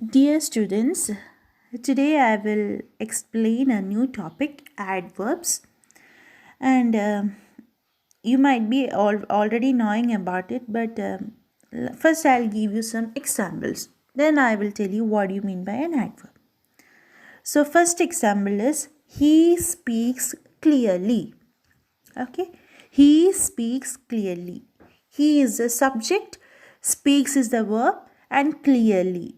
Dear students, today I will explain a new topic, adverbs, and you might be already knowing about it, but first I'll give you some examples. Then I will tell you what you mean by an adverb. So, first example is he speaks clearly. Okay, he speaks clearly. He is the subject, speaks is the verb, and clearly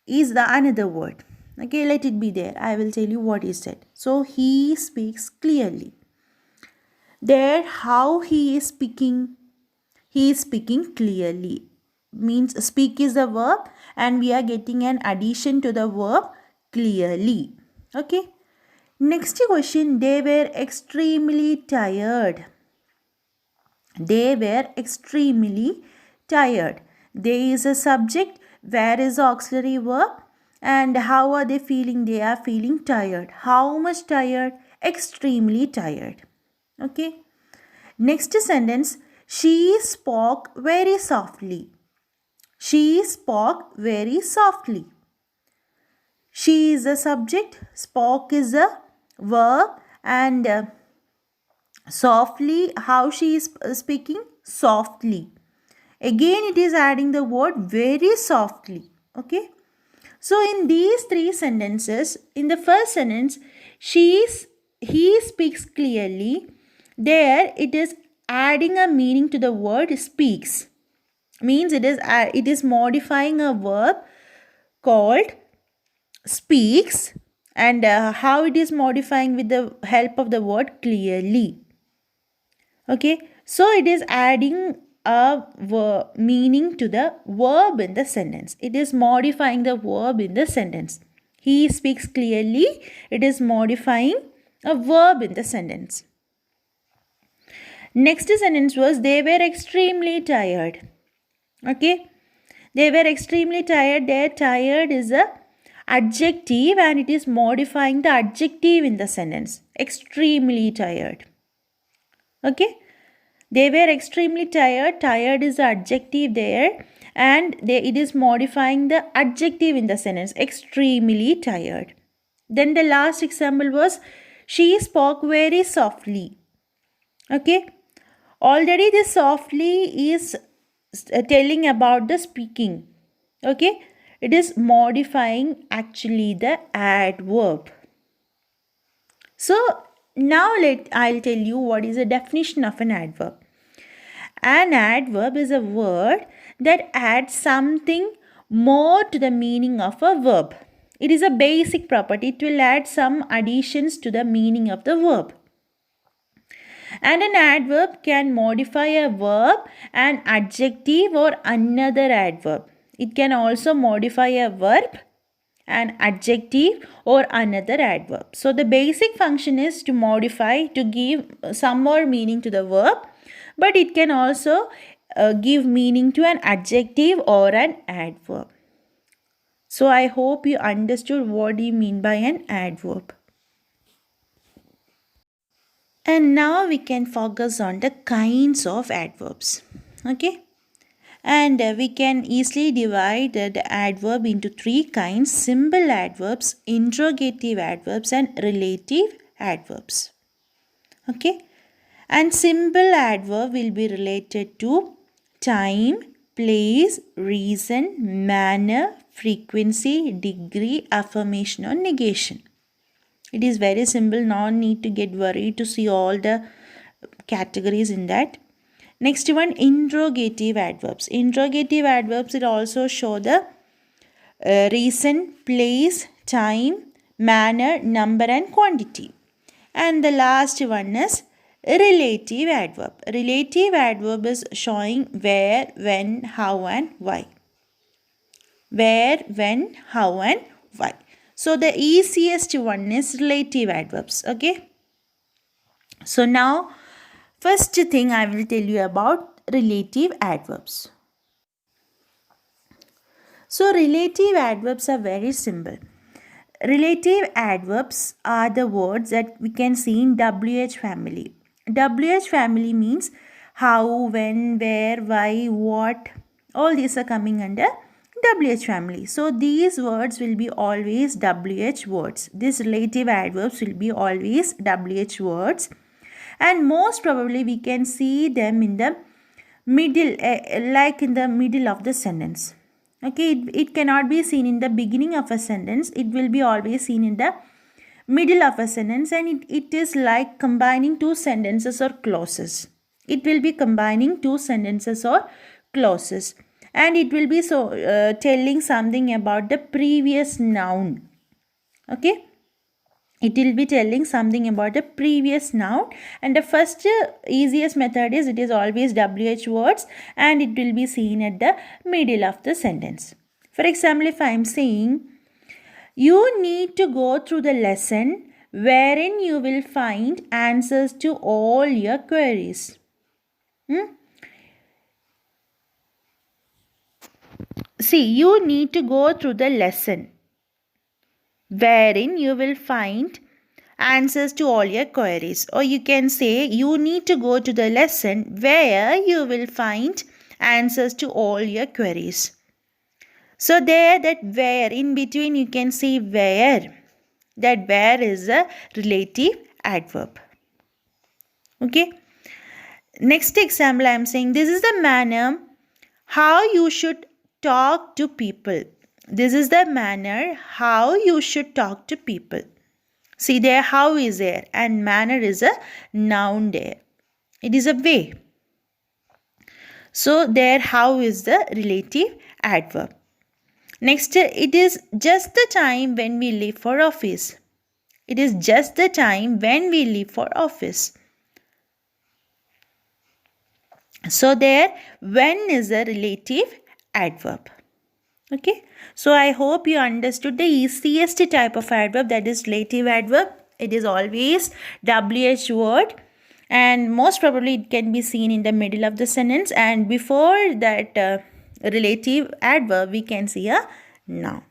is the another word. Okay, let it be there. I will tell you what is said. So he speaks clearly. There, how he is speaking? He is speaking clearly. Means speak is the verb, and we are getting an addition to the verb clearly. Okay. Next question. They were extremely tired. They were extremely tired. There is a subject. Where is the auxiliary verb? And how are they feeling? They are feeling tired. How much tired? Extremely tired. Okay. Next sentence. She spoke very softly. She spoke very softly. She is the subject. Spoke is the verb. And softly, how she is speaking? Softly. Again, it is adding the word very softly. Okay. So, in these three sentences, in the first sentence, he speaks clearly. There, it is adding a meaning to the word speaks. Means it is modifying a verb called speaks, and how it is modifying with the help of the word clearly. Okay, so it is adding a meaning to the verb in the sentence. It is modifying the verb in the sentence. He speaks clearly. It is modifying a verb in the sentence. Next sentence was they were extremely tired. Okay, they were extremely tired. Their tired is a adjective, and it is modifying the adjective in the sentence. Extremely tired. Okay, they were extremely tired. Tired is the adjective there, and it is modifying the adjective in the sentence. Extremely tired. Then the last example was she spoke very softly. Okay, already this softly is telling about the speaking. Okay, it is modifying actually the adverb. So now I'll tell you what is the definition of an adverb. An adverb is a word that adds something more to the meaning of a verb. It is a basic property. It will add some additions to the meaning of the verb. And an adverb can modify a verb, an adjective, or another adverb. It can also modify a verb, an adjective, or another adverb. So the basic function is to modify, to give some more meaning to the verb, but it can also give meaning to an adjective or an adverb. So I hope you understood what do you mean by an adverb. And now we can focus on the kinds of adverbs. Okay. And we can easily divide the adverb into three kinds: simple adverbs, interrogative adverbs, and relative adverbs. Okay. And simple adverb will be related to time, place, reason, manner, frequency, degree, affirmation, or negation. It is very simple. No need to get worried to see all the categories in that. Next one, interrogative adverbs. Interrogative adverbs will also show the reason, place, time, manner, number, and quantity. And the last one is relative adverb. Relative adverb is showing where, when, how, and why. Where, when, how, and why. So the easiest one is relative adverbs. Okay. So now, first thing I will tell you about relative adverbs. So relative adverbs are very simple. Relative adverbs are the words that we can see in WH family. WH family means how, when, where, why, what. All these are coming under WH family. So these words will be always WH words. These relative adverbs will be always WH words. And most probably we can see them in the middle, like in the middle of the sentence. Okay, it cannot be seen in the beginning of a sentence. It will be always seen in the middle of a sentence, and it is like combining two sentences or clauses. It will be combining two sentences or clauses, and it will be telling something about the previous noun. Okay, it will be telling something about the previous noun, and the first easiest method is it is always WH words, and it will be seen at the middle of the sentence. For example, if I am saying, you need to go through the lesson wherein you will find answers to all your queries. See, you need to go through the lesson wherein you will find answers to all your queries. Or you can say, you need to go to the lesson where you will find answers to all your queries. So there, that where, in between you can see where. That where is a relative adverb. Okay. Next example, I am saying, this is the manner how you should talk to people. This is the manner how you should talk to people. See there, how is there, and manner is a noun there. It is a way. So there, how is the relative adverb. Next, it is just the time when we leave for office. It is just the time when we leave for office. So there, when is a relative adverb. Okay. So I hope you understood the easiest type of adverb, that is relative adverb. It is always WH word, and most probably it can be seen in the middle of the sentence, and before that relative adverb we can see a noun.